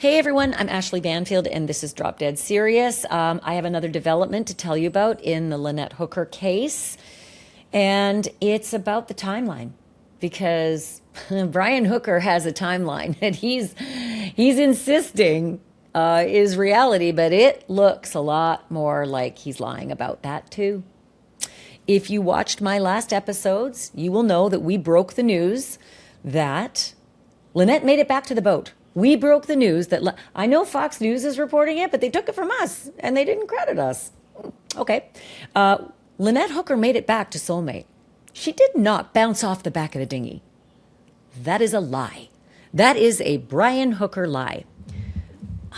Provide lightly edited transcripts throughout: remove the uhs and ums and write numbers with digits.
Hey everyone, I'm Ashleigh Banfield and this is Drop Dead Serious. I have another development to tell you about in the Lynette Hooker case, and it's about the timeline because Brian Hooker has a timeline that he's insisting is reality, but it looks a lot more like he's lying about that too. If you watched my last episodes, you will know that we broke the news that Lynette made it back to the boat. We broke the news that, I know Fox News is reporting it, but they took it from us and they didn't credit us. Okay. Lynette Hooker made it back to Soulmate. She did not bounce off the back of the dinghy. That is a lie. That is a Brian Hooker lie.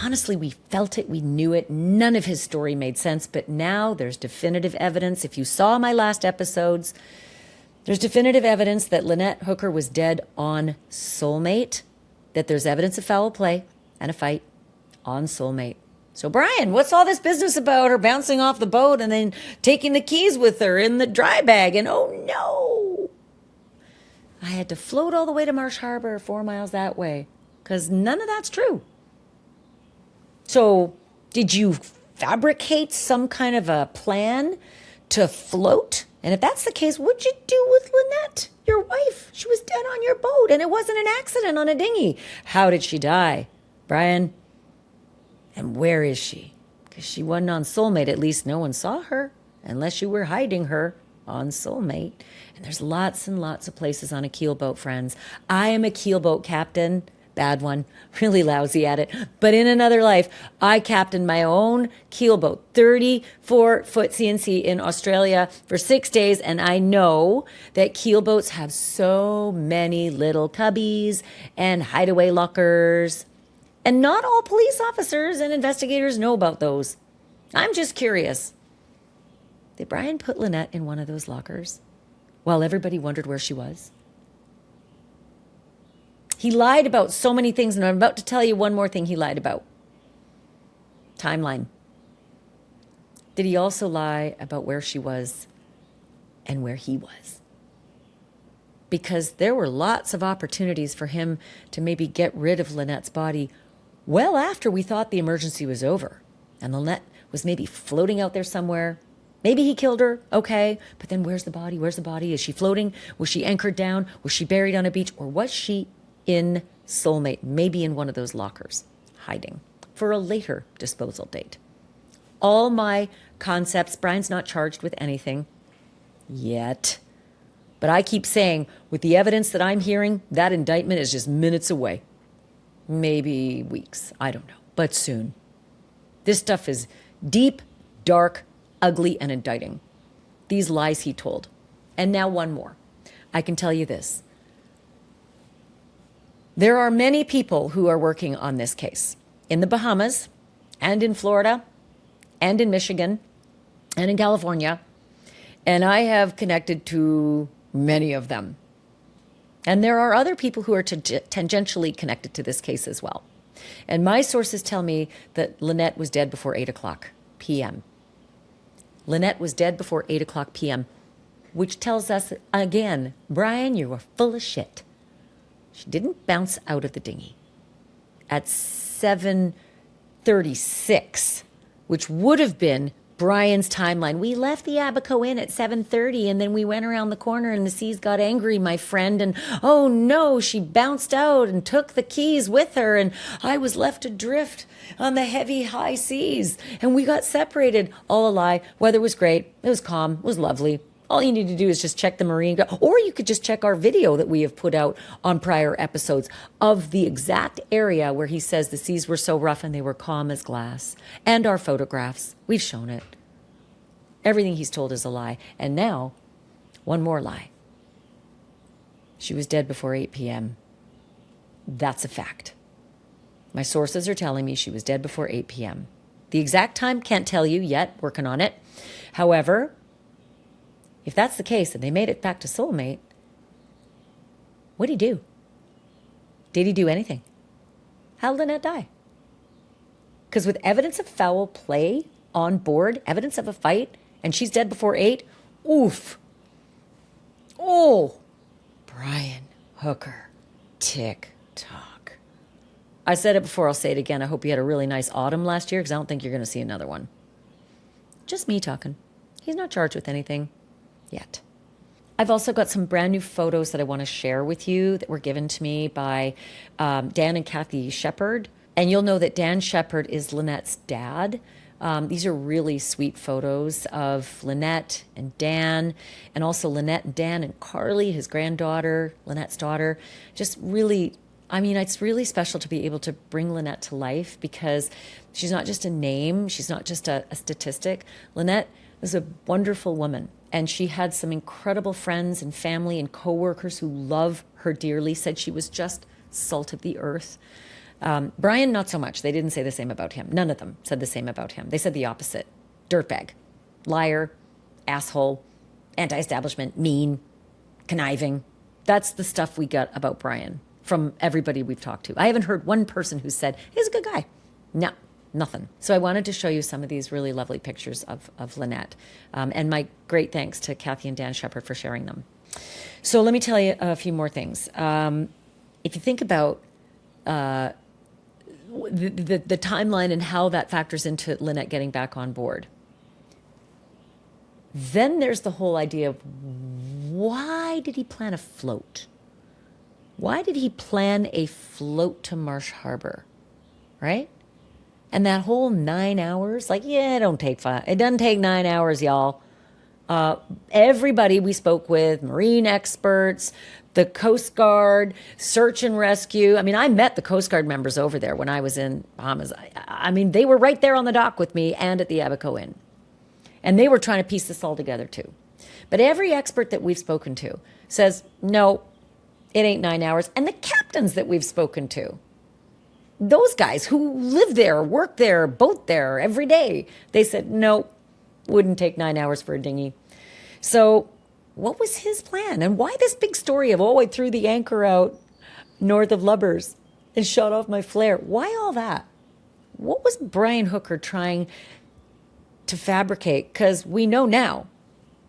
Honestly, we felt it. We knew it. None of his story made sense, but now there's definitive evidence. If you saw my last episodes, there's definitive evidence that Lynette Hooker was dead on Soulmate, that there's evidence of foul play and a fight on Soulmate. So Brian, what's all this business about her bouncing off the boat and then taking the keys with her in the dry bag? And oh no, I had to float all the way to Marsh Harbour 4 miles that way because none of that's true. So did you fabricate some kind of a plan to float? And if that's the case, what'd you do with Lynette, your wife? She was dead on your boat, and it wasn't an accident on a dinghy. How did she die, Brian? And where is she? Because she wasn't on Soulmate. At least no one saw her, unless you were hiding her on Soulmate. And there's lots and lots of places on a keelboat, friends. I am a keelboat captain. Bad one, really lousy at it. But in another life, I captained my own keelboat, 34-foot CNC in Australia for 6 days. And I know that keelboats have so many little cubbies and hideaway lockers. And not all police officers and investigators know about those. I'm just curious. Did Brian put Lynette in one of those lockers while everybody wondered where she was? He lied about so many things, and I'm about to tell you one more thing he lied about. Timeline. Did he also lie about where she was and where he was? Because there were lots of opportunities for him to maybe get rid of Lynette's body well after we thought the emergency was over. And Lynette was maybe floating out there somewhere. Maybe he killed her, okay, but then where's the body? Where's the body? Is she floating? Was she anchored down? Was she buried on a beach? Or was she in Soulmate, maybe in one of those lockers, hiding for a later disposal date? All my concepts, Brian's not charged with anything yet. But I keep saying, with the evidence that I'm hearing, that indictment is just minutes away. Maybe weeks, I don't know, but soon. This stuff is deep, dark, ugly, and indicting. These lies he told. And now one more. I can tell you this. There are many people who are working on this case in the Bahamas and in Florida and in Michigan and in California. And I have connected to many of them. And there are other people who are tangentially connected to this case as well. And my sources tell me that Lynette was dead before 8 o'clock p.m. Lynette was dead before 8 o'clock p.m., which tells us, again, Brian, you were full of shit. She didn't bounce out of the dinghy at 7:36, which would have been Brian's timeline. We left the Abaco Inn at 7:30, and then we went around the corner and the seas got angry, my friend. And oh no, she bounced out and took the keys with her, and I was left adrift on the heavy high seas, and we got separated. All a lie. Weather was great. It was calm. It was lovely. All you need to do is just check the marine, or you could just check our video that we have put out on prior episodes of the exact area where he says the seas were so rough and they were calm as glass. And our photographs. We've shown it. Everything he's told is a lie. And now, one more lie. She was dead before 8 p.m. That's a fact. My sources are telling me she was dead before 8 p.m. The exact time, can't tell you yet, working on it. However, if that's the case and they made it back to Soulmate, what'd he do? Did he do anything? How'd Lynette die? Because with evidence of foul play on board, evidence of a fight, and she's dead before 8, oof. Oh, Brian Hooker, tick tock. I said it before, I'll say it again. I hope you had a really nice autumn last year, because I don't think you're going to see another one. Just me talking. He's not charged with anything yet. I've also got some brand new photos that I want to share with you that were given to me by Dan and Kathy Shepard. And you'll know that Dan Shepard is Lynette's dad. These are really sweet photos of Lynette and Dan, and also Lynette and Dan and Carly, his granddaughter, Lynette's daughter. Just really, I mean, it's really special to be able to bring Lynette to life, because she's not just a name. She's not just a statistic. Lynette was a wonderful woman, and she had some incredible friends and family and coworkers who love her dearly, said she was just salt of the earth. Brian, not so much. They didn't say the same about him. None of them said the same about him. They said the opposite. Dirtbag, liar, asshole, anti-establishment, mean, conniving. That's the stuff we got about Brian from everybody we've talked to. I haven't heard one person who said, he's a good guy. No, nothing. So I wanted to show you some of these really lovely pictures of Lynette. And my great thanks to Kathy and Dan Shepard for sharing them. So let me tell you a few more things. If you think about the timeline and how that factors into Lynette getting back on board. Then there's the whole idea of, why did he plan a float? Why did he plan a float to Marsh Harbour, right? And that whole 9 hours, like, yeah, it doesn't take 9 hours, y'all. Everybody we spoke with, marine experts, the Coast Guard, search and rescue. I mean, I met the Coast Guard members over there when I was in Bahamas. I mean, they were right there on the dock with me and at the Abaco Inn. And they were trying to piece this all together too. But every expert that we've spoken to says, no, it ain't 9 hours. And the captains that we've spoken to, those guys who live there, work there, boat there every day, they said, no, wouldn't take 9 hours for a dinghy. So what was his plan? And why this big story of, oh, I threw the anchor out north of Lubbers and shot off my flare? Why all that? What was Brian Hooker trying to fabricate? Because we know now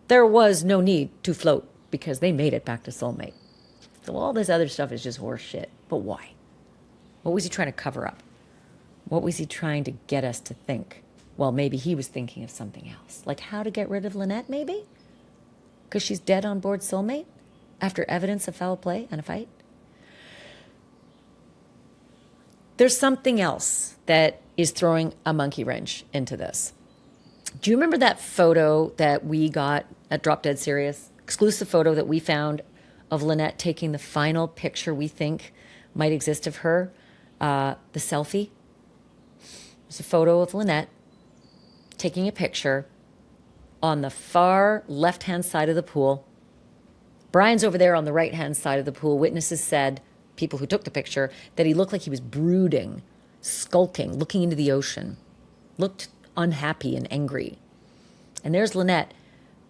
there was no need to float, because they made it back to Soulmate. So all this other stuff is just horse shit. But why? What was he trying to cover up? What was he trying to get us to think? Well, maybe he was thinking of something else. Like how to get rid of Lynette, maybe? Because she's dead on board Soulmate after evidence of foul play and a fight? There's something else that is throwing a monkey wrench into this. Do you remember that photo that we got at Drop Dead Serious? Exclusive photo that we found of Lynette taking the final picture we think might exist of her, the selfie. It's a photo of Lynette taking a picture on the far left-hand side of the pool. Brian's over there on the right-hand side of the pool. Witnesses said, people who took the picture, that he looked like he was brooding, skulking, looking into the ocean, looked unhappy and angry. And there's Lynette,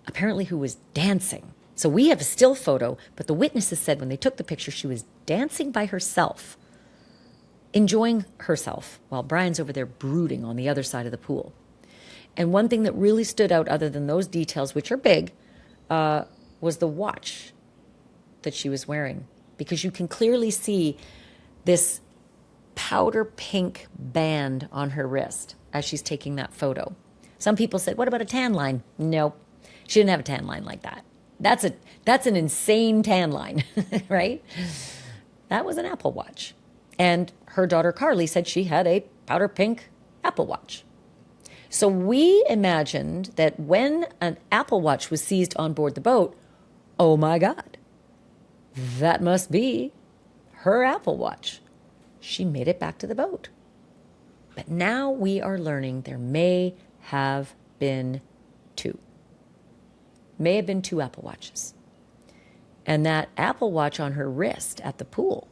apparently who was dancing. So we have a still photo, but the witnesses said when they took the picture, she was dancing by herself, enjoying herself, while Brian's over there brooding on the other side of the pool. And one thing that really stood out, other than those details, which are big, was the watch that she was wearing. Because you can clearly see this powder pink band on her wrist as she's taking that photo. Some people said, what about a tan line? No, she didn't have a tan line like that. That's an insane tan line, right? That was an Apple Watch. And her daughter Carly said she had a powder pink Apple Watch. So we imagined that when an Apple Watch was seized on board the boat, oh my God, that must be her Apple Watch. She made it back to the boat. But now we are learning there may have been two. May have been two Apple Watches. And that Apple Watch on her wrist at the pool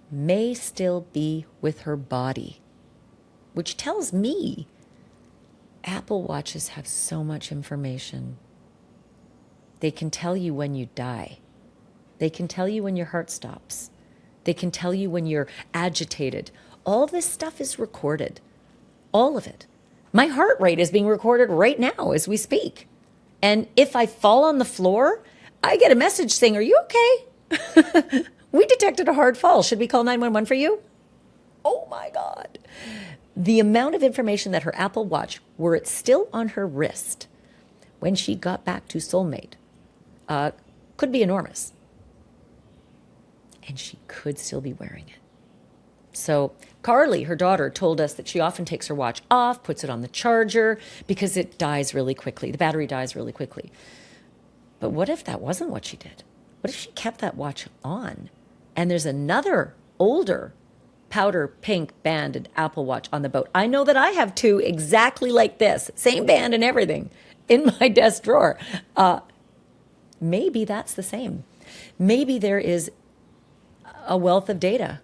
may still be with her body, which tells me Apple Watches have so much information. They can tell you when you die. They can tell you when your heart stops. They can tell you when you're agitated. All this stuff is recorded. All of it. My heart rate is being recorded right now as we speak. And if I fall on the floor, I get a message saying, are you okay? We detected a hard fall. Should we call 911 for you? Oh my God. The amount of information that her Apple Watch, were it still on her wrist when she got back to Soulmate, could be enormous. And she could still be wearing it. So Carly, her daughter, told us that she often takes her watch off, puts it on the charger because it dies really quickly. The battery dies really quickly. But what if that wasn't what she did? What if she kept that watch on and there's another older powder pink banded Apple Watch on the boat? I know that I have two exactly like this, same band and everything, in my desk drawer. Maybe that's the same. Maybe there is a wealth of data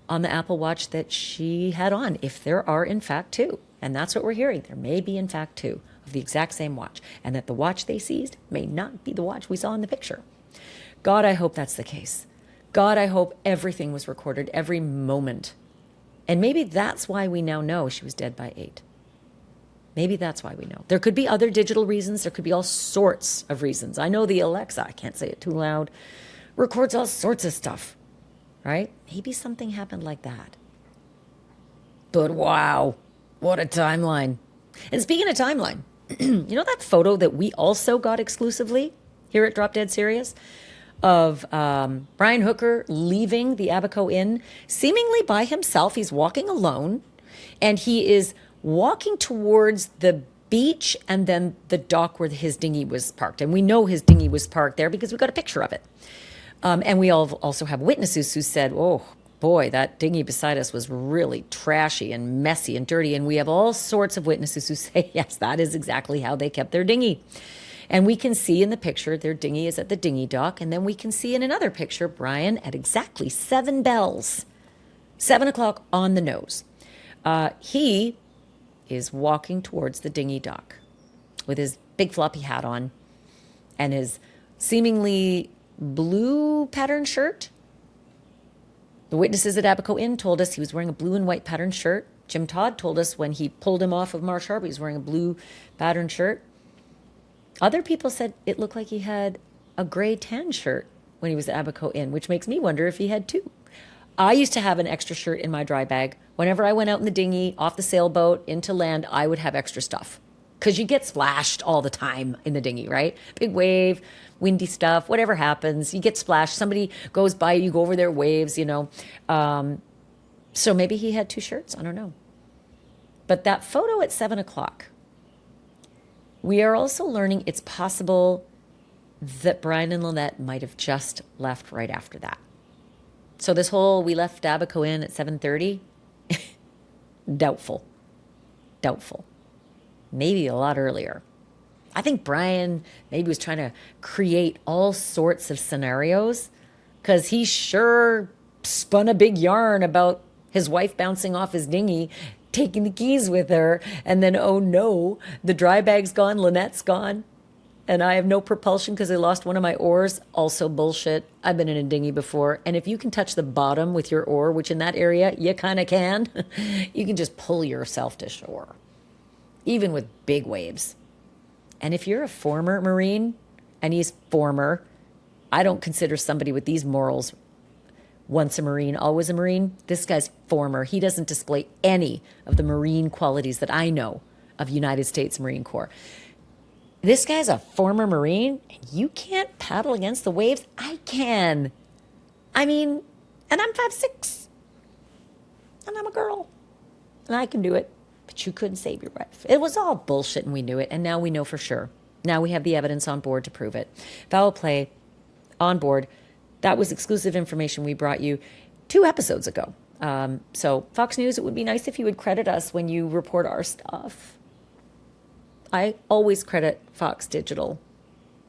on the Apple Watch that she had on, if there are in fact two. And that's what we're hearing. There may be in fact two of the exact same watch, and that the watch they seized may not be the watch we saw in the picture. God, I hope that's the case. God, I hope everything was recorded, every moment. And maybe that's why we now know she was dead by 8. Maybe that's why we know. There could be other digital reasons. There could be all sorts of reasons. I know the Alexa, I can't say it too loud, records all sorts of stuff, right? Maybe something happened like that. But wow, what a timeline. And speaking of timeline, you know that photo that we also got exclusively here at Drop Dead Serious of Brian Hooker leaving the Abaco Inn, seemingly by himself? He's walking alone, and he is walking towards the beach and then the dock where his dinghy was parked. And we know his dinghy was parked there because we got a picture of it. And we all also have witnesses who said, oh, boy, that dinghy beside us was really trashy and messy and dirty. And we have all sorts of witnesses who say, yes, that is exactly how they kept their dinghy. And we can see in the picture their dinghy is at the dinghy dock. And then we can see in another picture Brian at exactly 7 bells, 7 o'clock on the nose. He is walking towards the dinghy dock with his big floppy hat on and his seemingly blue pattern shirt. The witnesses at Abaco Inn told us he was wearing a blue and white pattern shirt. Jim Todd told us when he pulled him off of Marsh Harbour, he was wearing a blue pattern shirt. Other people said it looked like he had a gray tan shirt when he was at Abaco Inn, which makes me wonder if he had two. I used to have an extra shirt in my dry bag. Whenever I went out in the dinghy, off the sailboat, into land, I would have extra stuff. Because you get splashed all the time in the dinghy, right? Big wave, windy stuff, whatever happens, you get splashed. Somebody goes by, you go over their waves, you know. So maybe he had two shirts, I don't know. But that photo at 7 o'clock, we are also learning it's possible that Brian and Lynette might have just left right after that. So this whole, we left Abaco Inn at 7:30, doubtful. Maybe a lot earlier. I think Brian maybe was trying to create all sorts of scenarios because he sure spun a big yarn about his wife bouncing off his dinghy, taking the keys with her, and then, oh no, the dry bag's gone, Lynette's gone, and I have no propulsion because I lost one of my oars. Also bullshit. I've been in a dinghy before, and if you can touch the bottom with your oar, which in that area you kind of can, you can just pull yourself to shore, even with big waves. And if you're a former Marine, and he's former, I don't consider somebody with these morals once a Marine, always a Marine. This guy's former. He doesn't display any of the Marine qualities that I know of United States Marine Corps. This guy's a former Marine, and you can't paddle against the waves? I can. I mean, and I'm 5'6", and I'm a girl, and I can do it. But you couldn't save your wife. It was all bullshit, and we knew it, and now we know for sure. Now we have the evidence on board to prove it. Foul play on board. That was exclusive information we brought you 2 episodes ago. So Fox News, it would be nice if you would credit us when you report our stuff. I always credit Fox Digital.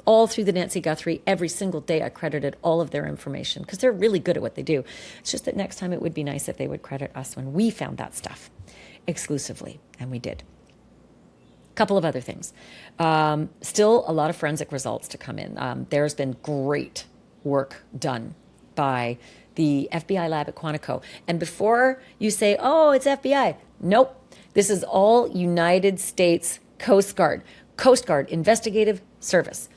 All through the Nancy Guthrie, every single day I credited all of their information because they're really good at what they do. It's just that next time it would be nice if they would credit us when we found that stuff exclusively, and we did. A couple of other things. Still a lot of forensic results to come in. There's been great work done by the FBI lab at Quantico. And before you say, oh, it's FBI, nope. This is all United States Coast Guard Investigative Service.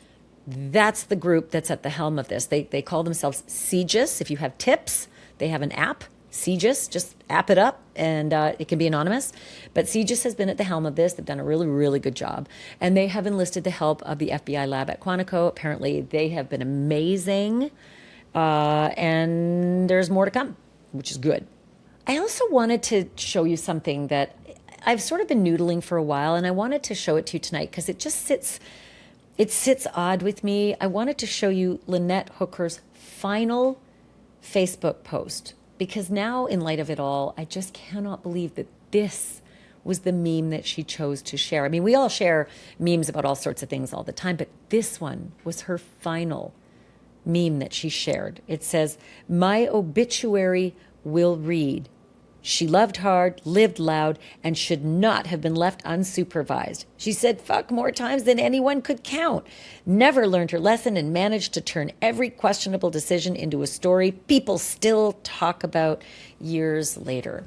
That's the group that's at the helm of this. They call themselves CGIS. If you have tips, they have an app CGIS, just app it up, and it can be anonymous. But CGIS has been at the helm of this. They've done a really, really good job. And they have enlisted the help of the FBI lab at Quantico. Apparently, they have been amazing. And there's more to come, which is good. I also wanted to show you something that I've sort of been noodling for a while, and I wanted to show it to you tonight because it just sits odd with me. I wanted to show you Lynette Hooker's final Facebook post, because now, in light of it all, I just cannot believe that this was the meme that she chose to share. I mean, we all share memes about all sorts of things all the time, but this one was her final meme that she shared. It says, "My obituary will read, she loved hard, lived loud, and should not have been left unsupervised. She said fuck more times than anyone could count. Never learned her lesson and managed to turn every questionable decision into a story people still talk about years later."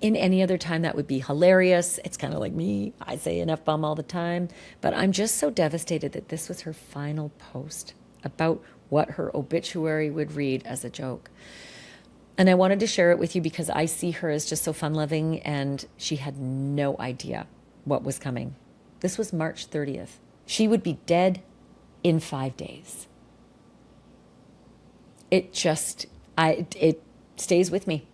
In any other time, that would be hilarious. It's kind of like me. I say an F-bomb all the time. But I'm just so devastated that this was her final post about what her obituary would read as a joke. And I wanted to share it with you because I see her as just so fun-loving, and she had no idea what was coming. This was March 30th. She would be dead in 5 days. It stays with me.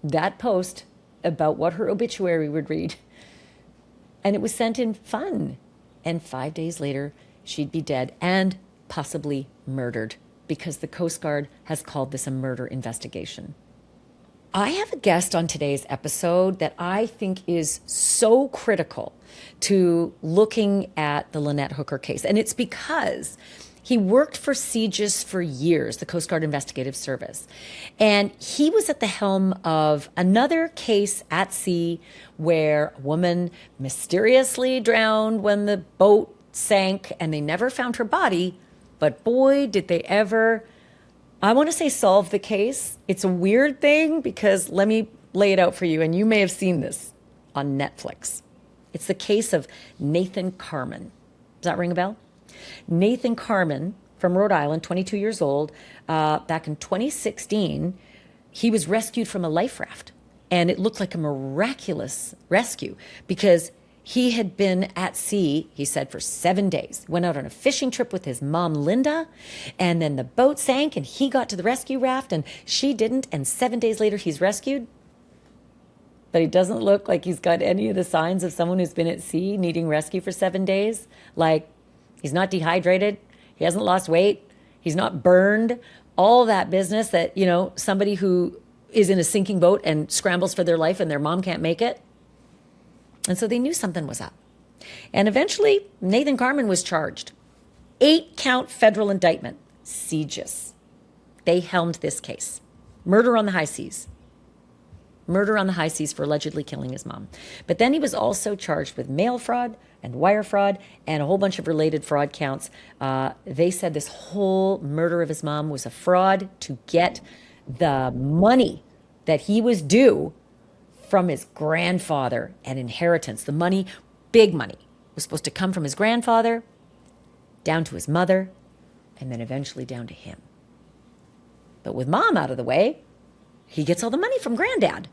That post about what her obituary would read. And it was sent in fun. And 5 days later, she'd be dead and possibly murdered, because the Coast Guard has called this a murder investigation. I have a guest on today's episode that I think is so critical to looking at the Lynette Hooker case. And it's because he worked for CGIS for years, the Coast Guard Investigative Service. And he was at the helm of another case at sea where a woman mysteriously drowned when the boat sank, and they never found her body. But boy, did they ever, I want to say, solve the case. It's a weird thing because let me lay it out for you, and you may have seen this on Netflix. It's the case of Nathan Carman. Does that ring a bell? Nathan Carman from Rhode Island, 22 years old. Back in 2016, he was rescued from a life raft, and it looked like a miraculous rescue because he had been at sea, he said, for 7 days. Went out on a fishing trip with his mom, Linda, and then the boat sank, and he got to the rescue raft, and she didn't, and 7 days later, he's rescued. But he doesn't look like he's got any of the signs of someone who's been at sea needing rescue for 7 days. Like, he's not dehydrated, he hasn't lost weight, he's not burned, all that business that, you know, somebody who is in a sinking boat and scrambles for their life and their mom can't make it. And so they knew something was up. And eventually, Nathan Carman was charged. 8-count federal indictment. CGIS. They helmed this case. Murder on the high seas. Murder on the high seas for allegedly killing his mom. But then he was also charged with mail fraud and wire fraud and a whole bunch of related fraud counts. They said this whole murder of his mom was a fraud to get the money that he was due from his grandfather, and inheritance. The money, big money, was supposed to come from his grandfather, down to his mother, and then eventually down to him. But with mom out of the way, he gets all the money from granddad.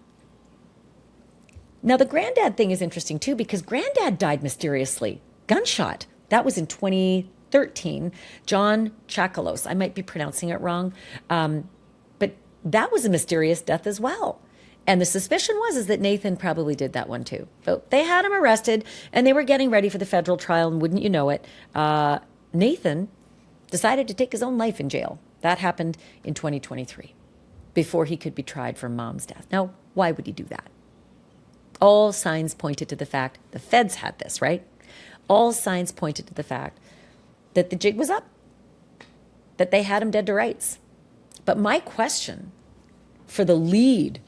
Now, the granddad thing is interesting too, because granddad died mysteriously. Gunshot. That was in 2013. John Chakalos. I might be pronouncing it wrong. But that was a mysterious death as well. And the suspicion is that Nathan probably did that one too. So they had him arrested, and they were getting ready for the federal trial, and wouldn't you know it, Nathan decided to take his own life in jail. That happened in 2023, before he could be tried for mom's death. Now, why would he do that? All signs pointed to the fact the feds had this, right? All signs pointed to the fact that the jig was up, that they had him dead to rights. But my question for the lead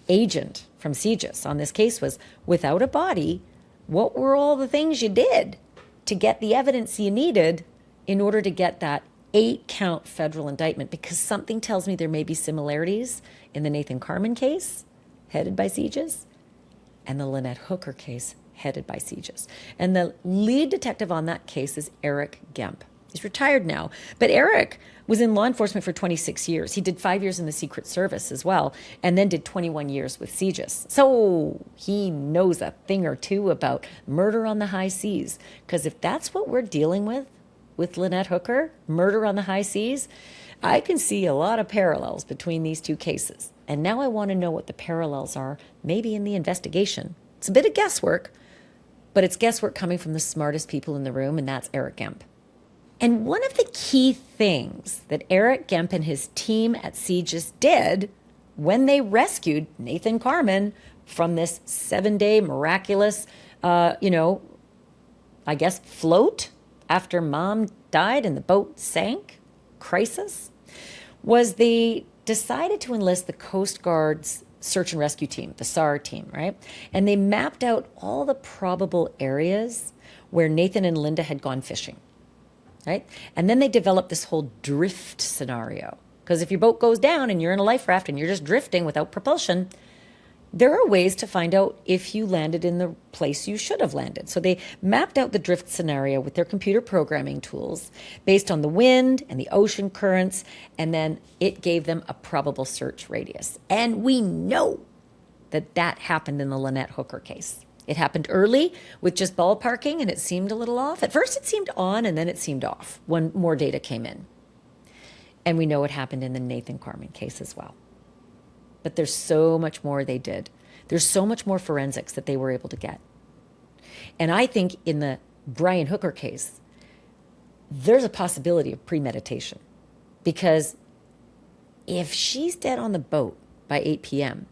agent from CGIS on this case was, without a body, what were all the things you did to get the evidence you needed in order to get that 8-count federal indictment? Because something tells me there may be similarities in the Nathan Carman case, headed by CGIS, and the Lynette Hooker case, headed by CGIS. And the lead detective on that case is Eric Gempp. He's retired now. But Eric was in law enforcement for 26 years. He did 5 years in the Secret Service as well, and then did 21 years with CJIS. So he knows a thing or two about murder on the high seas. Because if that's what we're dealing with Lynette Hooker, murder on the high seas, I can see a lot of parallels between these two cases. And now I want to know what the parallels are, maybe in the investigation. It's a bit of guesswork, but it's guesswork coming from the smartest people in the room, and that's Eric Gemp. And one of the key things that Eric Gemp and his team at CJIS did when they rescued Nathan Carman from this 7-day miraculous, I guess, float after mom died and the boat sank, crisis, was they decided to enlist the Coast Guard's search and rescue team, the SAR team, right? And they mapped out all the probable areas where Nathan and Linda had gone fishing, right? And then they developed this whole drift scenario. Because if your boat goes down and you're in a life raft and you're just drifting without propulsion, there are ways to find out if you landed in the place you should have landed. So they mapped out the drift scenario with their computer programming tools based on the wind and the ocean currents, and then it gave them a probable search radius. And we know that that happened in the Lynette Hooker case. It happened early with just ballparking, and it seemed a little off. At first it seemed on, and then it seemed off when more data came in. And we know it happened in the Nathan Carman case as well. But there's so much more they did. There's so much more forensics that they were able to get. And I think in the Brian Hooker case, there's a possibility of premeditation. Because if she's dead on the boat by 8 p.m.,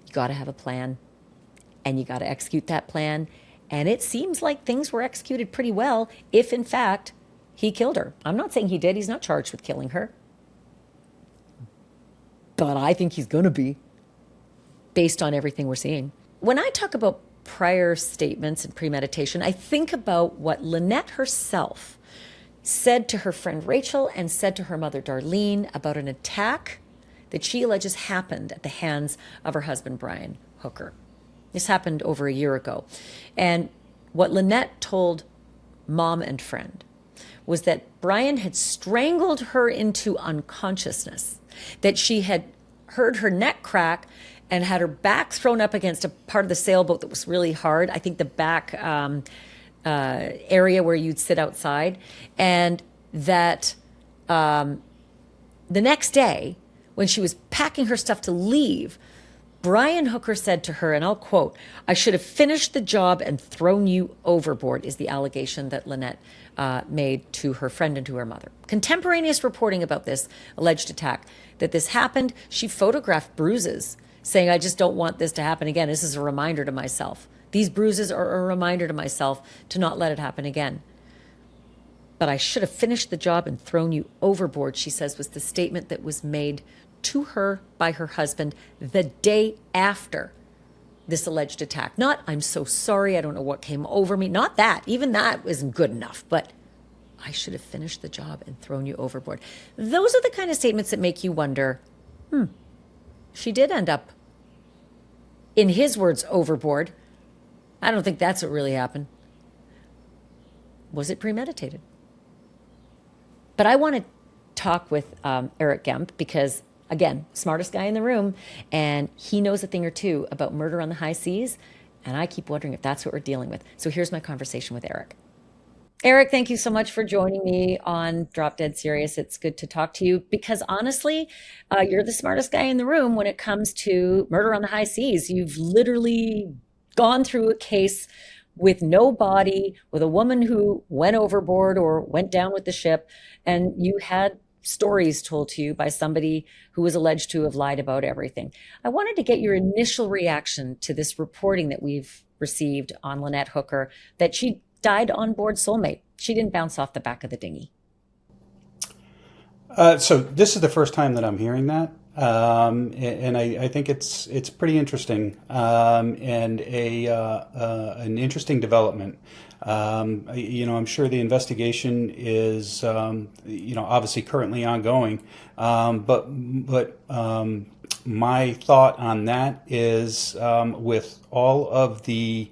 you got to have a plan, and you got to execute that plan. And it seems like things were executed pretty well if, in fact, he killed her. I'm not saying he did. He's not charged with killing her. But I think he's going to be, based on everything we're seeing. When I talk about prior statements and premeditation, I think about what Lynette herself said to her friend Rachel and said to her mother Darlene about an attack that she alleges happened at the hands of her husband Brian Hooker. This happened over a year ago. And what Lynette told mom and friend was that Brian had strangled her into unconsciousness, that she had heard her neck crack and had her back thrown up against a part of the sailboat that was really hard. I think the back area where you'd sit outside. And that the next day, when she was packing her stuff to leave, Brian Hooker said to her, and I'll quote, "I should have finished the job and thrown you overboard," is the allegation that Lynette made to her friend and to her mother. Contemporaneous reporting about this alleged attack, that this happened, she photographed bruises, saying, "I just don't want this to happen again. This is a reminder to myself. These bruises are a reminder to myself to not let it happen again. But I should have finished the job and thrown you overboard," she says, was the statement that was made to her by her husband the day after this alleged attack. Not, "I'm so sorry, I don't know what came over me." Not that. Even that isn't good enough. But "I should have finished the job and thrown you overboard." Those are the kind of statements that make you wonder, she did end up, in his words, overboard. I don't think that's what really happened. Was it premeditated? But I want to talk with Eric Gmp because, again, smartest guy in the room, and he knows a thing or two about murder on the high seas, and I keep wondering if that's what we're dealing with. So here's my conversation with Eric. Eric, thank you so much for joining me on Drop Dead Serious. It's good to talk to you because, honestly, you're the smartest guy in the room when it comes to murder on the high seas. You've literally gone through a case with no body, with a woman who went overboard or went down with the ship, and you had stories told to you by somebody who was alleged to have lied about everything. I wanted to get your initial reaction to this reporting that we've received on Lynette Hooker, that she died on board Soulmate. She didn't bounce off the back of the dinghy. So this is the first time that I'm hearing that. And I think it's pretty interesting, and an interesting development. I'm sure the investigation is, obviously currently ongoing. But my thought on that is, with all of the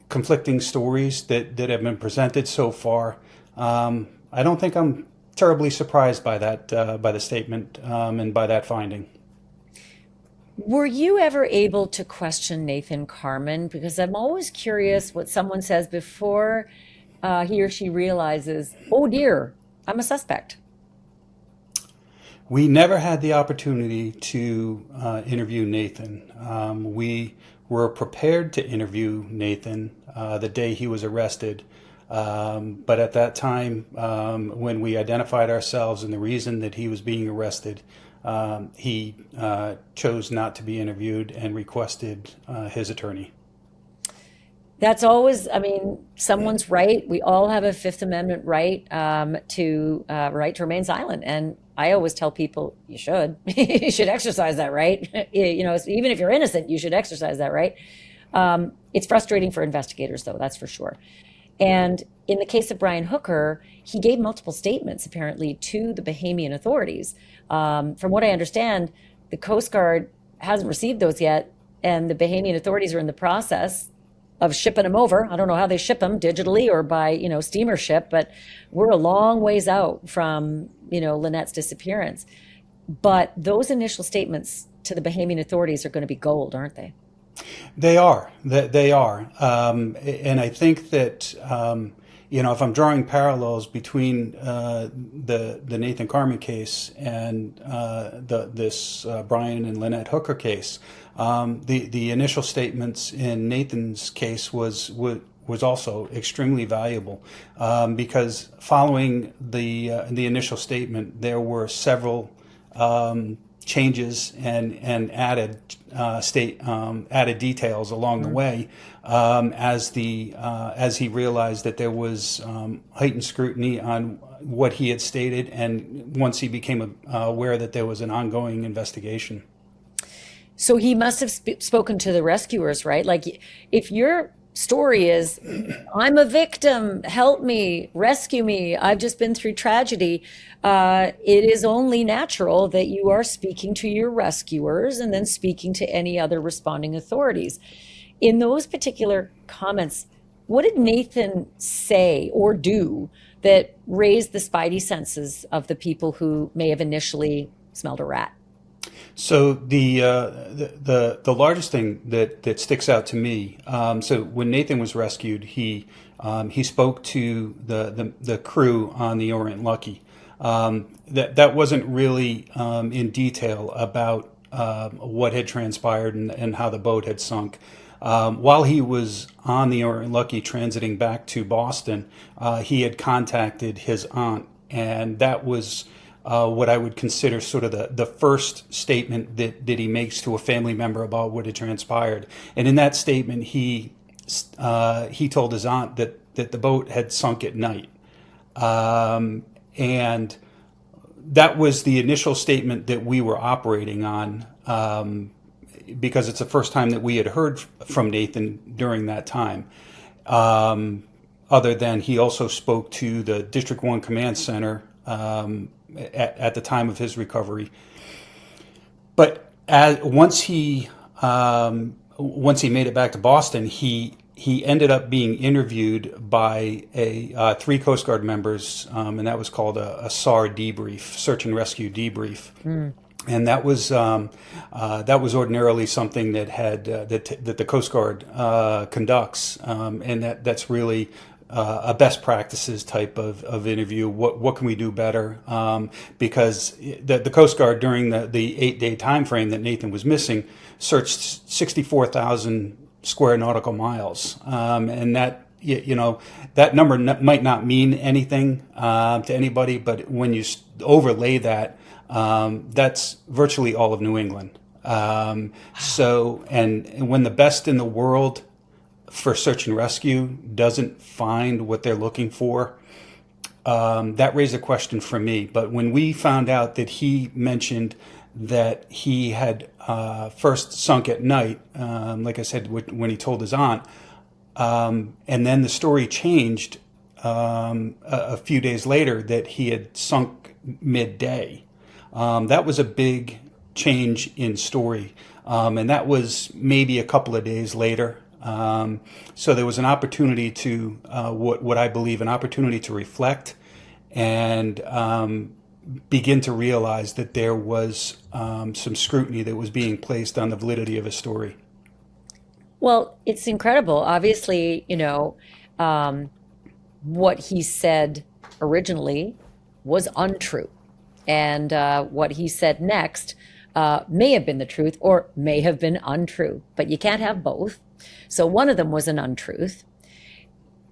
conflicting stories that have been presented so far, I don't think I'm terribly surprised by that, by the statement, and by that finding. Were you ever able to question Nathan Carman? Because I'm always curious what someone says before he or she realizes, oh dear, I'm a suspect. We never had the opportunity to interview Nathan. We were prepared to interview Nathan the day he was arrested. But at that time, when we identified ourselves and the reason that he was being arrested, he chose not to be interviewed and requested his attorney. That's always, I mean, someone's right. We all have a Fifth Amendment right right to remain silent. And I always tell people you should. You should exercise that right. You know, even if you're innocent, you should exercise that right. It's frustrating for investigators, though, that's for sure. And in the case of Brian Hooker, he gave multiple statements, apparently, to the Bahamian authorities. From what I understand, the Coast Guard hasn't received those yet, and the Bahamian authorities are in the process of shipping them over. I don't know how they ship them, digitally or by, steamer ship, but we're a long ways out from, Lynette's disappearance. But those initial statements to the Bahamian authorities are going to be gold, aren't they? They are. They are. And I think that, if I'm drawing parallels between the Nathan Carman case and this Brian and Lynette Hooker case, the initial statements in Nathan's case was also extremely valuable, because following the initial statement, there were several changes and added added details along the way, as he realized that there was heightened scrutiny on what he had stated, and once he became aware that there was an ongoing investigation. So he must have spoken to the rescuers, right? Like, if your story is, I'm a victim, help me, rescue me, I've just been through tragedy, it is only natural that you are speaking to your rescuers and then speaking to any other responding authorities. In those particular comments, what did Nathan say or do that raised the spidey senses of the people who may have initially smelled a rat? So the largest thing that sticks out to me. So when Nathan was rescued, he spoke to the crew on the Orient Lucky. That wasn't really in detail about what had transpired and how the boat had sunk. While he was on the Orient Lucky transiting back to Boston, he had contacted his aunt, and that was what I would consider sort of the first statement that he makes to a family member about what had transpired. And in that statement, he told his aunt that the boat had sunk at night. And that was the initial statement that we were operating on, because it's the first time that we had heard from Nathan during that time. Other than he also spoke to the District 1 Command Center at the time of his recovery. But once he made it back to Boston, he ended up being interviewed by 3 Coast Guard members, and that was called a SAR debrief, search and rescue debrief. And that was ordinarily something that that the Coast Guard conducts, and that's really a best practices type of interview. What can we do better? Because the Coast Guard, during the 8-day time frame that Nathan was missing, searched 64,000 square nautical miles, and that that number might not mean anything to anybody, but when you overlay that, that's virtually all of New England. So, and when the best in the world for search and rescue doesn't find what they're looking for, that raised a question for me. But when we found out that he mentioned that he had first sunk at night, like I said, when he told his aunt, and then the story changed a few days later that he had sunk midday. That was a big change in story. And that was maybe a couple of days later. So there was an opportunity to, what I believe, an opportunity to reflect and begin to realize that there was some scrutiny that was being placed on the validity of his story. Well, it's incredible. Obviously, what he said originally was untrue. And what he said next may have been the truth or may have been untrue, but you can't have both. So one of them was an untruth.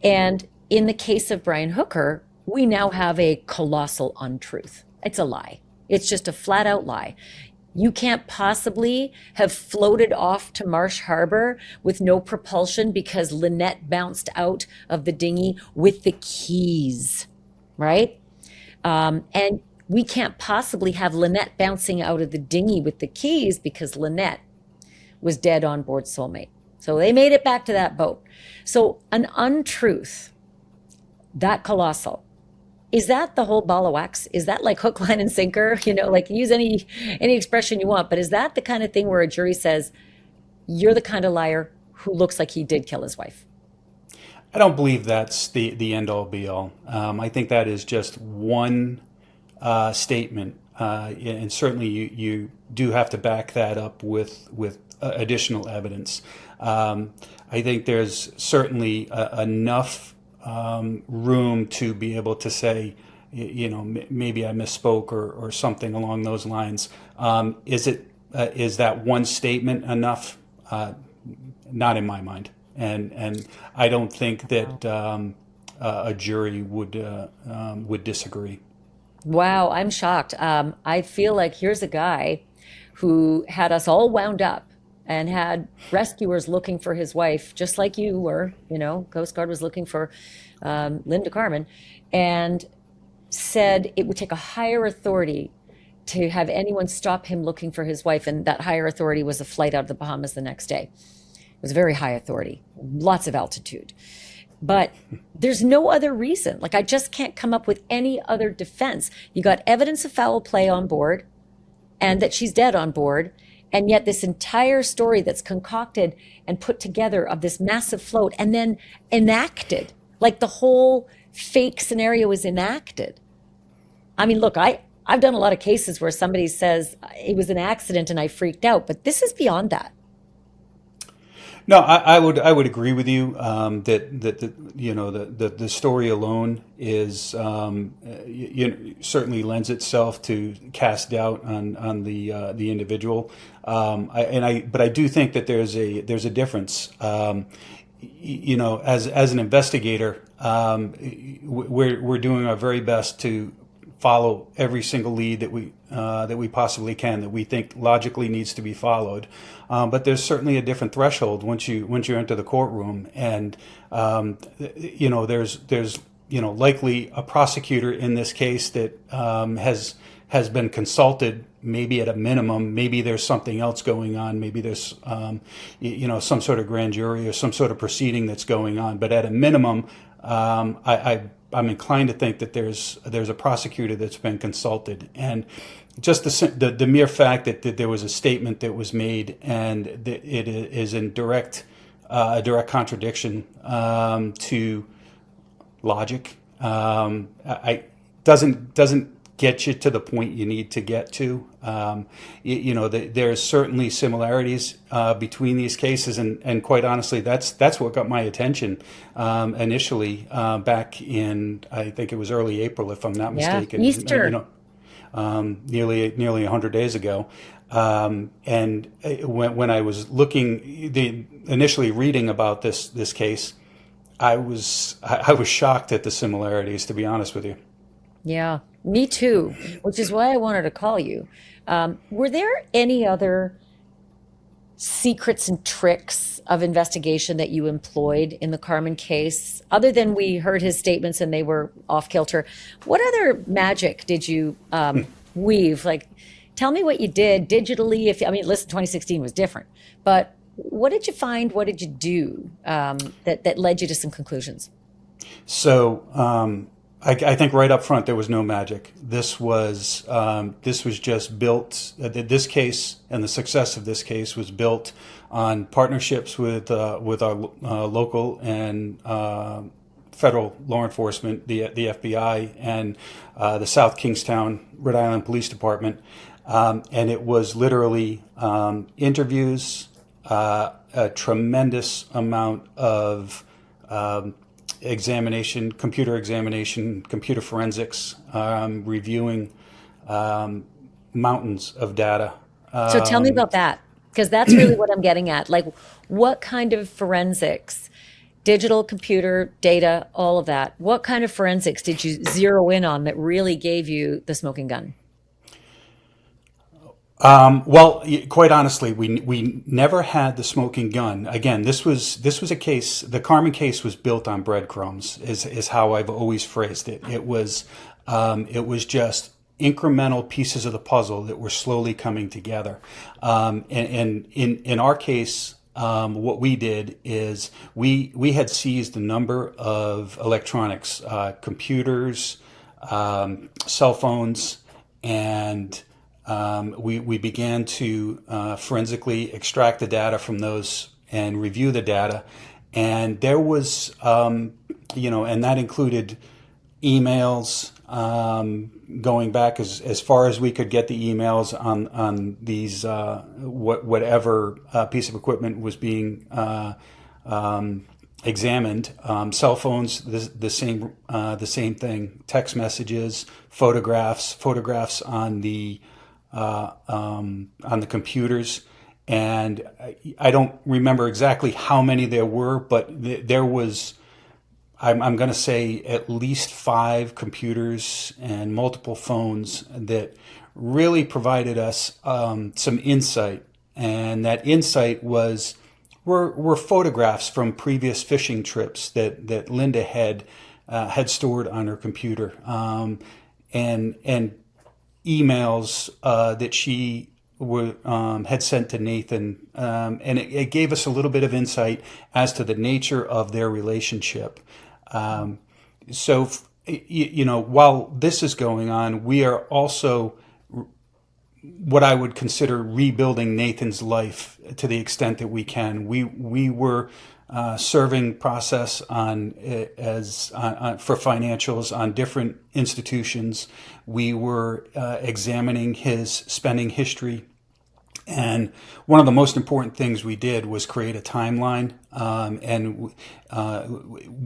And in the case of Brian Hooker, we now have a colossal untruth. It's a lie. It's just a flat out lie. You can't possibly have floated off to Marsh Harbour with no propulsion because Lynette bounced out of the dinghy with the keys, right? And we can't possibly have Lynette bouncing out of the dinghy with the keys because Lynette was dead on board Soulmate. So they made it back to that boat. So an untruth, that colossal. Is that the whole ball of wax? Is that like hook, line, and sinker? Like use any expression you want, but is that the kind of thing where a jury says, you're the kind of liar who looks like he did kill his wife? I don't believe that's the end all be all. I think that is just one statement, and certainly you do have to back that up with additional evidence. I think there's certainly enough room to be able to say, maybe I misspoke or something along those lines. Is that one statement enough? Not in my mind, and I don't think that a jury would disagree. Wow, I'm shocked. I feel like here's a guy who had us all wound up and had rescuers looking for his wife, just like you were. Coast Guard was looking for Linda Carman, and said it would take a higher authority to have anyone stop him looking for his wife, and that higher authority was a flight out of the Bahamas the next day. It was a very high authority, lots of altitude. But there's no other reason. Like, I just can't come up with any other defense. You got evidence of foul play on board and that she's dead on board. And yet this entire story that's concocted and put together of this massive float and then enacted, like the whole fake scenario is enacted. I mean, look, I've done a lot of cases where somebody says it was an accident and I freaked out, but this is beyond that. No, I would agree with you that the story alone is certainly lends itself to cast doubt on the individual. But I do think that there's a difference. As an investigator, we're doing our very best to follow every single lead that we possibly can, that we think logically needs to be followed. But there's certainly a different threshold once you enter the courtroom, and there's likely a prosecutor in this case that has been consulted. Maybe at a minimum, maybe there's something else going on. Maybe there's some sort of grand jury or some sort of proceeding that's going on. But at a minimum, I'm inclined to think that there's a prosecutor that's been consulted, and just the mere fact that there was a statement that was made and that it is in direct contradiction to logic, doesn't get you to the point you need to get to. There's certainly similarities between these cases, and quite honestly, that's what got my attention initially back in, I think it was early April, if I'm not mistaken. Easter. Nearly 100 days ago. And when I was initially reading about this case, I was shocked at the similarities, to be honest with you. Yeah, me too, which is why I wanted to call you. Were there any other secrets and tricks of investigation that you employed in the Carman case, other than we heard his statements and they were off kilter? What other magic did you weave? Like, tell me what you did digitally. Listen, 2016 was different, but what did you find? What did you do that led you to some conclusions? So I think right up front there was no magic. This was just built. This case and the success of this case was built on partnerships with our local and federal law enforcement, the FBI, and the South Kingstown, Rhode Island Police Department, and it was literally interviews, a tremendous amount of computer examination, computer forensics, reviewing mountains of data. So tell me about that, because that's really what I'm getting at. Like, what kind of forensics, digital, computer, data, all of that, what kind of forensics did you zero in on that really gave you the smoking gun? Well, quite honestly, we never had the smoking gun. Again, this was a case. The Carman case was built on breadcrumbs, is how I've always phrased it. It was just incremental pieces of the puzzle that were slowly coming together. And in our case, what we did is we had seized a number of electronics, computers, cell phones, and we began to forensically extract the data from those and review the data. And there was, and that included emails, going back as far as we could get the emails on these, whatever piece of equipment was being examined. Cell phones, the same thing. Text messages, photographs on the computers, and I don't remember exactly how many there were, but there was, I'm going to say, at least 5 computers and multiple phones that really provided us some insight, and that insight were photographs from previous fishing trips that Linda had stored on her computer, and emails that she had sent to Nathan, and it gave us a little bit of insight as to the nature of their relationship. So, while this is going on, we are also what I would consider rebuilding Nathan's life to the extent that we can. We were serving process for financials on different institutions. We were examining his spending history. And one of the most important things we did was create a timeline, and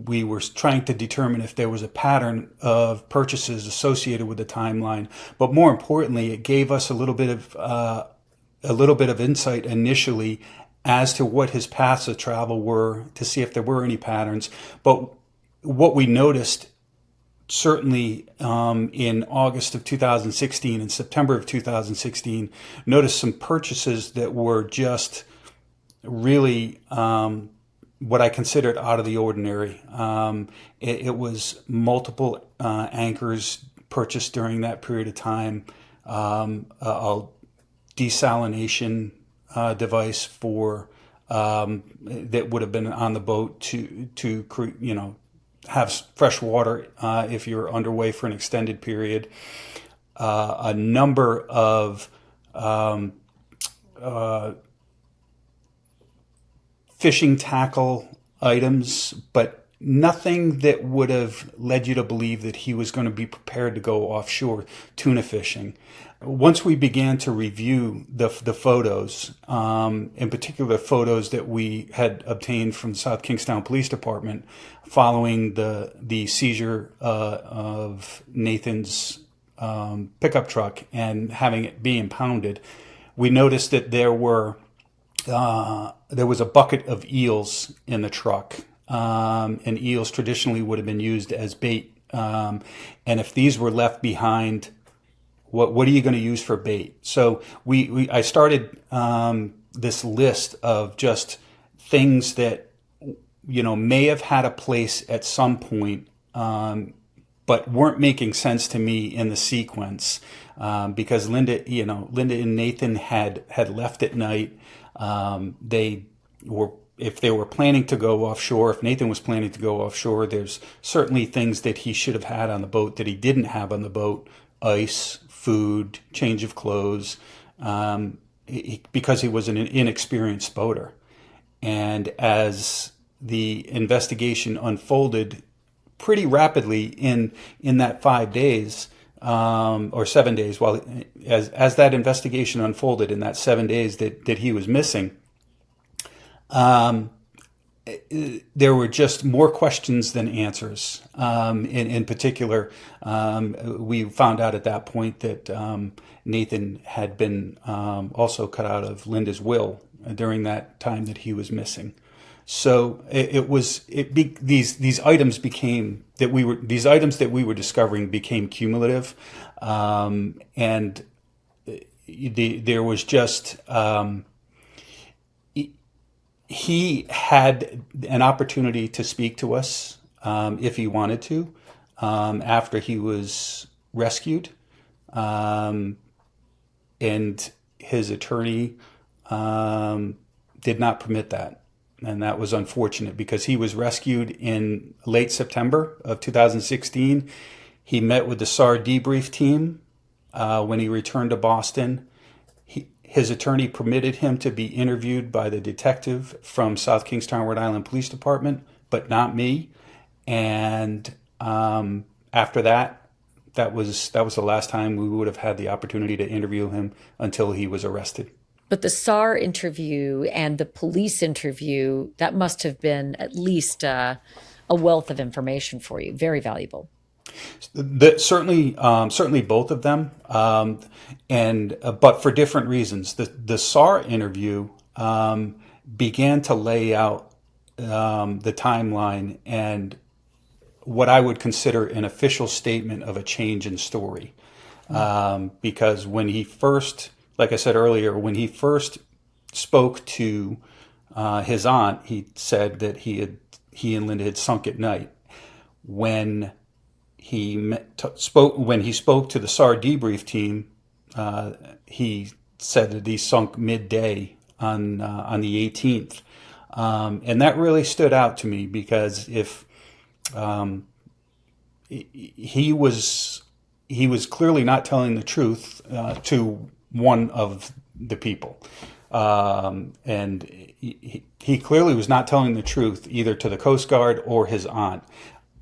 we were trying to determine if there was a pattern of purchases associated with the timeline. But more importantly, it gave us a little bit of insight initially as to what his paths of travel were, to see if there were any patterns. But what we noticed, certainly in August of 2016 and September of 2016, noticed some purchases that were just really what I considered out of the ordinary. It was multiple anchors purchased during that period of time, a desalination device for that would have been on the boat to have fresh water if you're underway for an extended period. A number of fishing tackle items, but nothing that would have led you to believe that he was going to be prepared to go offshore tuna fishing. Once we began to review the photos, in particular photos that we had obtained from the South Kingstown Police Department following the seizure of Nathan's pickup truck and having it be impounded, we noticed that there was a bucket of eels in the truck, and eels traditionally would have been used as bait. And if these were left behind, what are you going to use for bait? So I started this list of just things that may have had a place at some point, but weren't making sense to me in the sequence, because Linda and Nathan had left at night. They were if they were planning to go offshore, if Nathan was planning to go offshore, there's certainly things that he should have had on the boat that he didn't have on the boat: ice, food, change of clothes, because he was an inexperienced boater. And as the investigation unfolded pretty rapidly in that 5 days, or 7 days, while as that investigation unfolded in that 7 days that he was missing, there were just more questions than answers. In particular, we found out at that point that Nathan had been also cut out of Linda's will during that time that he was missing. So these items that we were discovering became cumulative, and there was just. He had an opportunity to speak to us if he wanted to after he was rescued, and his attorney did not permit that. And that was unfortunate because he was rescued in late September of 2016. He met with the SAR debrief team when he returned to Boston. His attorney permitted him to be interviewed by the detective from South Kingstown, Rhode Island Police Department, but not me. And after that, that was the last time we would have had the opportunity to interview him until he was arrested. But the SAR interview and the police interview, that must have been at least a wealth of information for you. Very valuable. Certainly both of them, but for different reasons. The SAR interview began to lay out the timeline and what I would consider an official statement of a change in story, because when he first, like I said earlier, when he first spoke to his aunt, he said that he and Linda had sunk at night. When he spoke to the SAR debrief team, he said that he sunk midday on the 18th, and that really stood out to me because if he was clearly not telling the truth to one of the people, and he clearly was not telling the truth either to the Coast Guard or his aunt.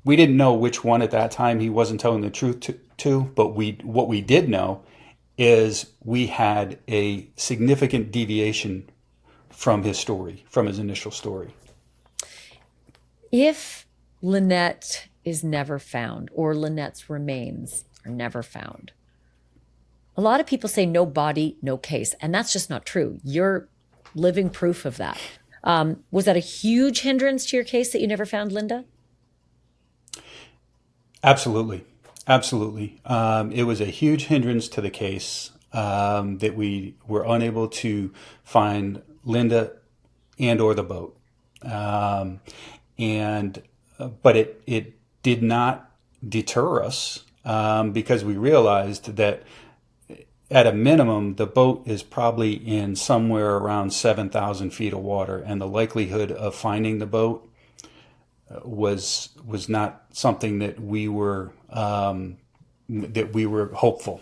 We didn't know which one at that time he wasn't telling the truth to, but what we did know is we had a significant deviation from his story, from his initial story. If Lynette is never found, or Lynette's remains are never found, a lot of people say no body, no case, and that's just not true. You're living proof of that. Was that a huge hindrance to your case that you never found Linda? Absolutely. It was a huge hindrance to the case that we were unable to find Linda and or the boat. But it did not deter us because we realized that at a minimum, the boat is probably in somewhere around 7,000 feet of water, and the likelihood of finding the boat was not something that we were hopeful.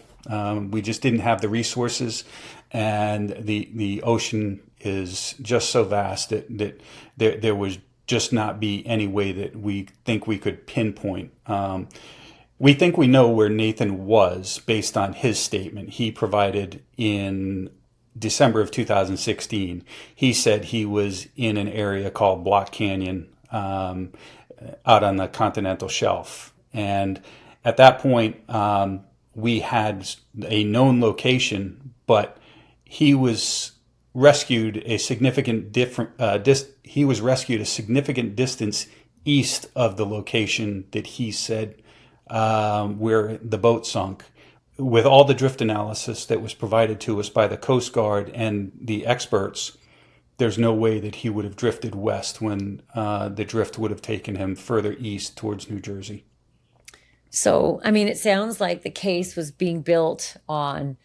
We just didn't have the resources, and the ocean is just so vast that there was just not be any way that we think we could pinpoint. We think we know where Nathan was based on his statement he provided in December of 2016. He said he was in an area called Block Canyon, out on the continental shelf. And at that point, we had a known location, but he was rescued a significant distance east of the location that he said where the boat sunk. With all the drift analysis that was provided to us by the Coast Guard and the experts, there's no way that he would have drifted west when the drift would have taken him further east towards New Jersey. So, I mean, it sounds like the case was being built on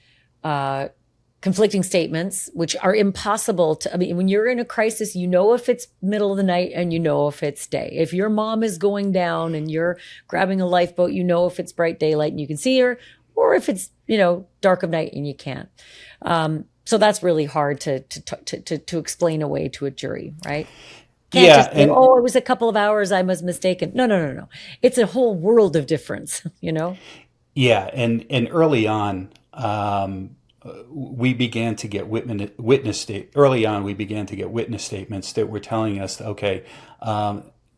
conflicting statements, which are impossible to, I mean, when you're in a crisis, you know if it's middle of the night and you know if it's day. If your mom is going down and you're grabbing a lifeboat, you know if it's bright daylight and you can see her, or if it's, dark of night and you can't. So that's really hard to explain away to a jury, right? Can't just say, oh, it was a couple of hours, I was mistaken. No. It's a whole world of difference, Yeah, and early on, we began to get witness statements that were telling us, okay,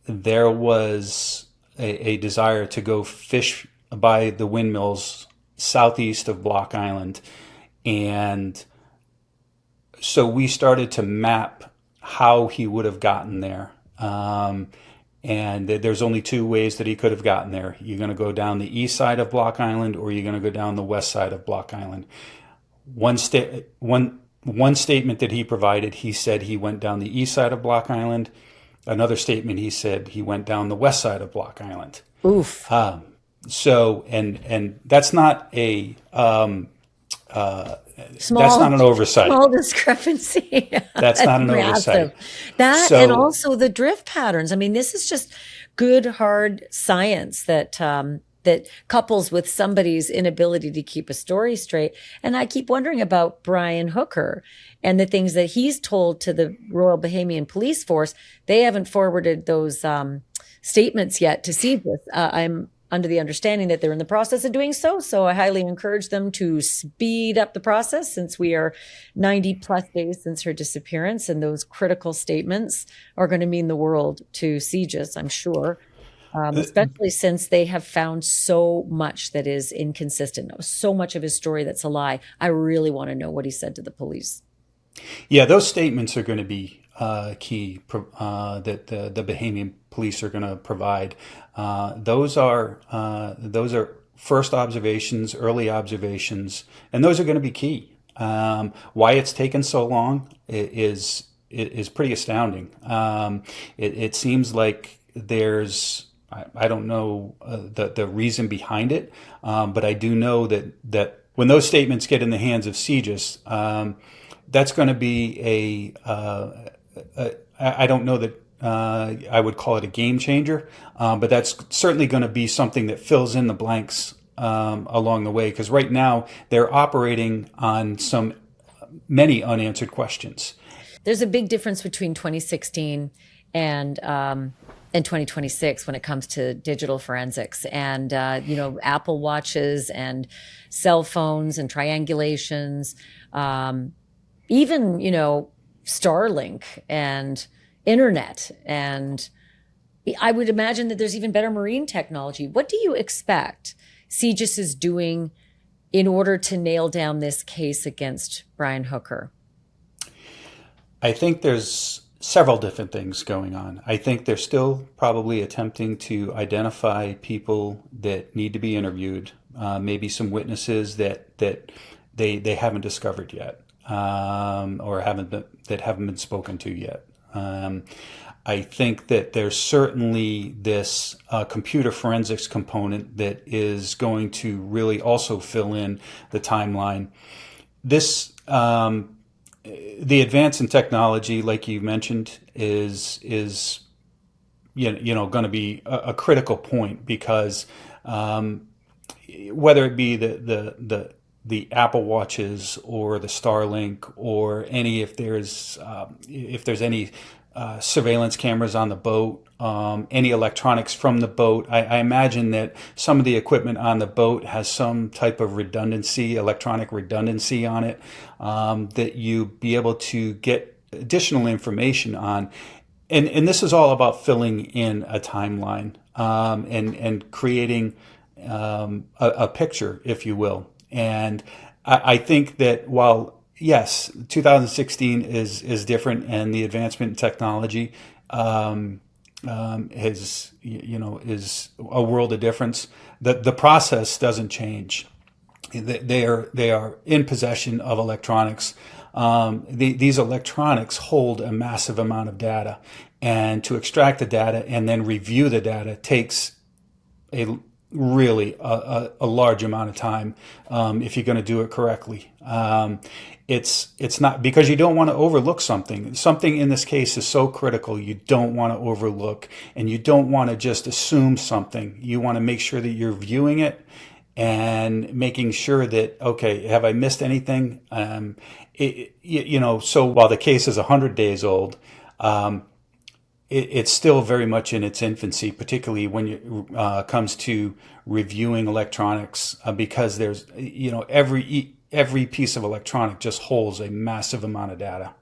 there was a desire to go fish by the windmills southeast of Block Island, and so we started to map how he would have gotten there. And there's only two ways that he could have gotten there. You're going to go down the east side of Block Island, or you're going to go down the west side of Block Island. One statement that he provided, he said he went down the east side of Block Island. Another statement, he said he went down the west side of Block Island. Oof. So, and that's not a Small, that's not an oversight. Small discrepancy. That's not an oversight. That and also the drift patterns. I mean, this is just good, hard science that that couples with somebody's inability to keep a story straight. And I keep wondering about Brian Hooker and the things that he's told to the Royal Bahamian Police Force. They haven't forwarded those statements yet to CJIS. I'm under the understanding that they're in the process of doing so. So I highly encourage them to speed up the process, since we are 90 plus days since her disappearance. And those critical statements are going to mean the world to CJIS, I'm sure, especially since they have found so much that is inconsistent, so much of his story that's a lie. I really want to know what he said to the police. Yeah, those statements are going to be key that the Bahamian police are going to provide. Those are first observations, early observations, and those are going to be key. Why it's taken so long is pretty astounding. It seems like there's, I don't know the reason behind it, but I do know that when those statements get in the hands of CJIS, that's going to be I don't know that I would call it a game changer, but that's certainly going to be something that fills in the blanks along the way, because right now they're operating on many unanswered questions. There's a big difference between 2016 and 2026 when it comes to digital forensics and Apple Watches and cell phones and triangulations, even Starlink and internet. And I would imagine that there's even better marine technology. What do you expect CJIS is doing in order to nail down this case against Brian Hooker? I think there's several different things going on. I think they're still probably attempting to identify people that need to be interviewed, maybe some witnesses that they haven't discovered yet, or haven't been spoken to yet. I think that there's certainly this computer forensics component that is going to really also fill in the timeline. This the advance in technology, like you mentioned, is going to be a critical point, because whether it be the Apple Watches or the Starlink, or if there's any surveillance cameras on the boat, any electronics from the boat. I imagine that some of the equipment on the boat has some type of redundancy, electronic redundancy on it, that you be able to get additional information on. And this is all about filling in a timeline, and creating a picture, if you will. And I think that while, yes, 2016 is different, and the advancement in technology is a world of difference, the process doesn't change. They are in possession of electronics. These electronics hold a massive amount of data, and to extract the data and then review the data takes really a large amount of time if you're going to do it correctly. It's not because you don't want to overlook something. Something in this case is so critical you don't want to overlook, and you don't want to just assume something. You want to make sure that you're viewing it and making sure that, okay, have I missed anything? So while the case is 100 days old, it's still very much in its infancy, particularly when it comes to reviewing electronics, because there's, every piece of electronic just holds a massive amount of data.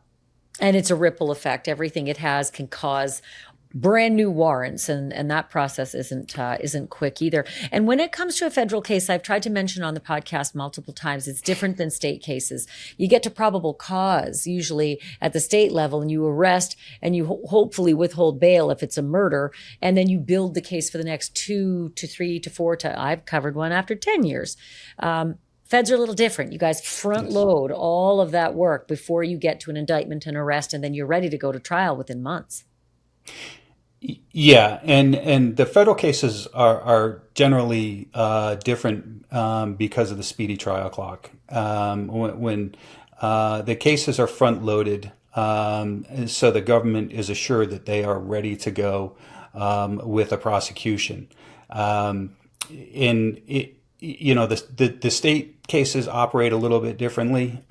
And it's a ripple effect. Everything it has can cause brand new warrants, and that process isn't quick either. And when it comes to a federal case, I've tried to mention on the podcast multiple times, it's different than state cases. You get to probable cause usually at the state level, and you arrest and you hopefully withhold bail if it's a murder, and then you build the case for the next 2 to 3 to 4 to I've covered one after 10 years. Feds are a little different. You guys front load all of that work before you get to an indictment and arrest, and then you're ready to go to trial within months. Yeah, and the federal cases are generally different because of the speedy trial clock. When the cases are front loaded, so the government is assured that they are ready to go with a prosecution. The state cases operate a little bit differently.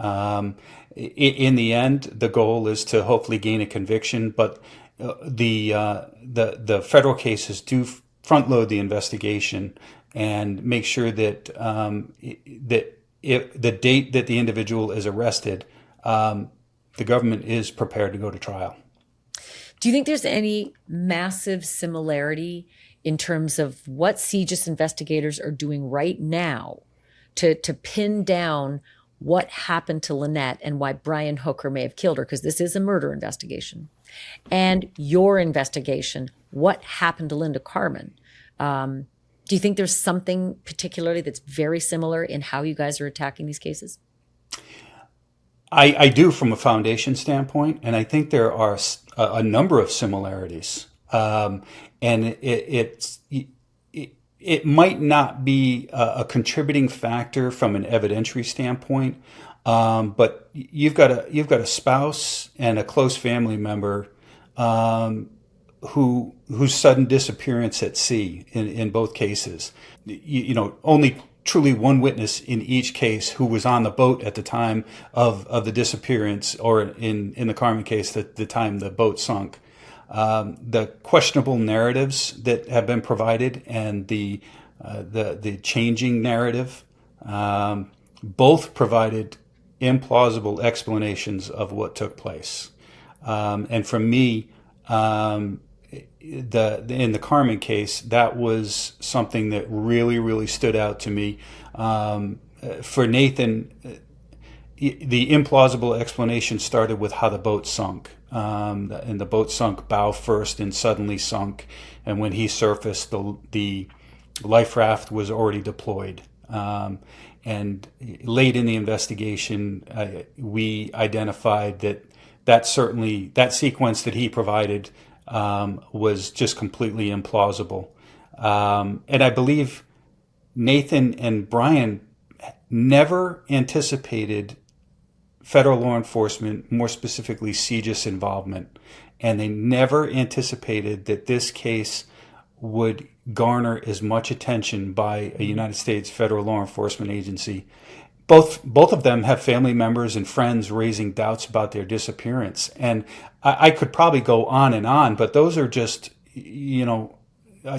In the end, the goal is to hopefully gain a conviction, but the federal cases do front load the investigation and make sure that that if the date that the individual is arrested, the government is prepared to go to trial. Do you think there's any massive similarity in terms of what CJIS investigators are doing right now to pin down what happened to Lynette and why Brian Hooker may have killed her? Because this is a murder investigation. And your investigation, what happened to Linda Carman? Do you think there's something particularly that's very similar in how you guys are attacking these cases? I do, from a foundation standpoint, and I think there are a number of similarities. And it might not be a contributing factor from an evidentiary standpoint, but you've got a spouse and a close family member whose sudden disappearance at sea in both cases. Only truly one witness in each case who was on the boat at the time of the disappearance, or in the Carman case, the time the boat sunk. The questionable narratives that have been provided and the changing narrative both provided implausible explanations of what took place. And for me, in the Carman case, that was something that really stood out to me. For Nathan, the implausible explanation started with how the boat sunk. And the boat sunk bow first and suddenly sunk. And when he surfaced, the life raft was already deployed. And late in the investigation, we identified that sequence that he provided was just completely implausible. And I believe Nathan and Brian never anticipated federal law enforcement, more specifically CJIS involvement, and they never anticipated that this case would garner as much attention by a United States federal law enforcement agency. Both of them have family members and friends raising doubts about their disappearance, and I could probably go on, but those are just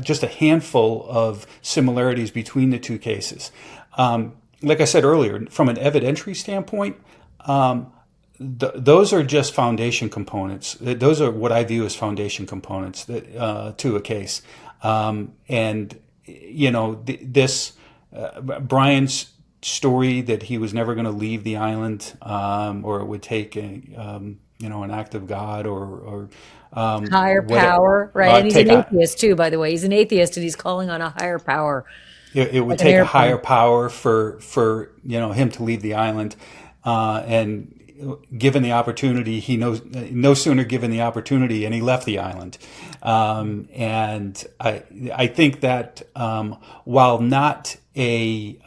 just a handful of similarities between the two cases. Like I said earlier, from an evidentiary standpoint, those are just foundation components. Those are what I view as foundation components to a case. Brian's story that he was never going to leave the island, or it would take an act of God or higher power, right? And he's an atheist too, by the way. He's an atheist, and he's calling on a higher power. It would take a higher power for him to leave the island, and given the opportunity, he knows no sooner given the opportunity, and he left the island. And I think that while not truly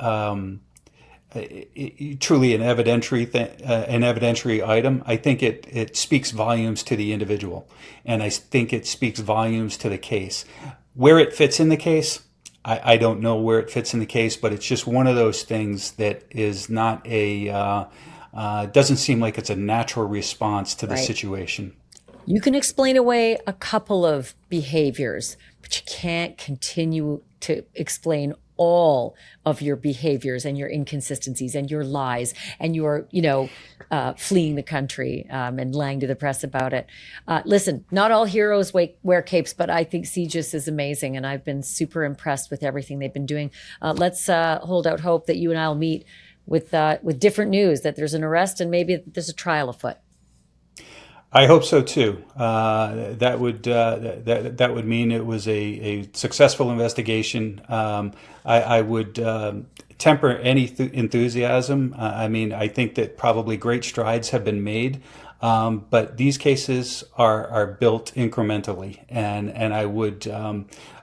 an evidentiary item, I think it speaks volumes to the individual, and I think it speaks volumes to the case. Where it fits in the case, I don't know where it fits in the case, but it's just one of those things that is not doesn't seem like it's a natural response to the Right. situation. You can explain away a couple of behaviors, but you can't continue to explain all of your behaviors and your inconsistencies and your lies and your, fleeing the country and lying to the press about it. Listen, not all heroes wear capes, but I think CGIS is amazing, and I've been super impressed with everything they've been doing. Let's hold out hope that you and I'll meet with different news, that there's an arrest and maybe there's a trial afoot. I hope so too. That would mean it was a successful investigation. I would temper any enthusiasm. I think that probably great strides have been made, but these cases are built incrementally, and I would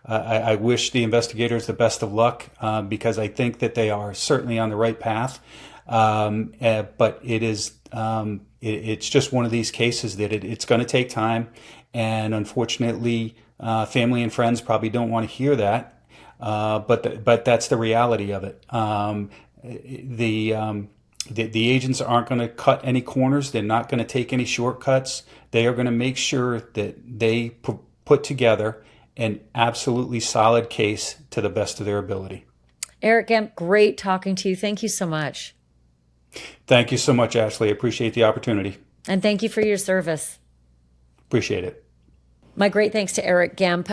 I wish the investigators the best of luck, because I think that they are certainly on the right path. But it is. It's just one of these cases that it's going to take time, and unfortunately, family and friends probably don't want to hear that. But that's the reality of it. The agents aren't going to cut any corners. They're not going to take any shortcuts. They are going to make sure that they put together an absolutely solid case to the best of their ability. Eric Gmp, great talking to you. Thank you so much. Thank you so much, Ashleigh. Appreciate the opportunity. And thank you for your service. Appreciate it. My great thanks to Eric Gemp.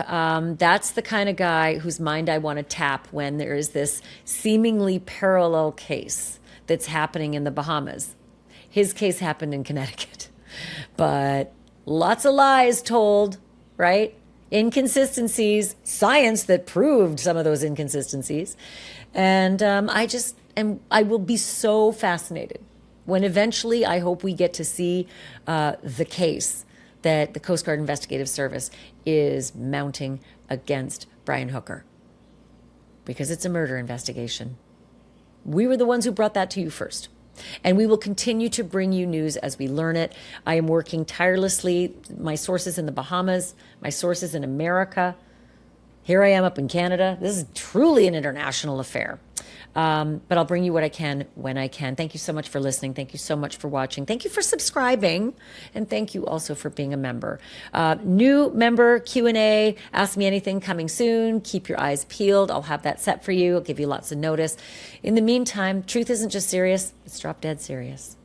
That's the kind of guy whose mind I want to tap when there is this seemingly parallel case that's happening in the Bahamas. His case happened in Connecticut, but lots of lies told, right? Inconsistencies, science that proved some of those inconsistencies. And I will be so fascinated when eventually I hope we get to see the case that the Coast Guard Investigative Service is mounting against Brian Hooker, because it's a murder investigation. We were the ones who brought that to you first. And we will continue to bring you news as we learn it. I am working tirelessly. My sources in the Bahamas, my sources in America. Here I am up in Canada. This is truly an international affair. But I'll bring you what I can when I can. Thank you so much for listening. Thank you so much for watching. Thank you for subscribing. And thank you also for being a member. New member Q&A, Ask Me Anything coming soon. Keep your eyes peeled. I'll have that set for you. I'll give you lots of notice. In the meantime, truth isn't just serious. It's drop dead serious.